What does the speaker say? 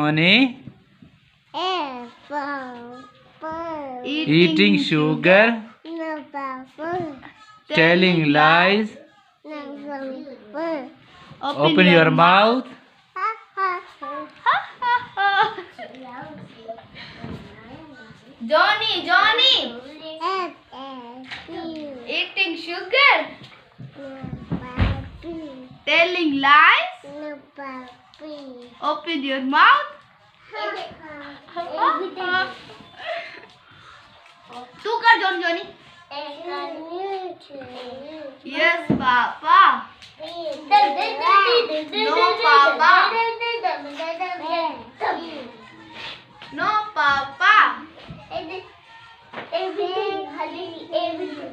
Johnny eating sugar, telling lies. Open your mouth. Johnny, eating sugar, telling lies. Open your mouth. तू कर Johnny. Yes, Papa. No, Papa. No, Papa. Everything.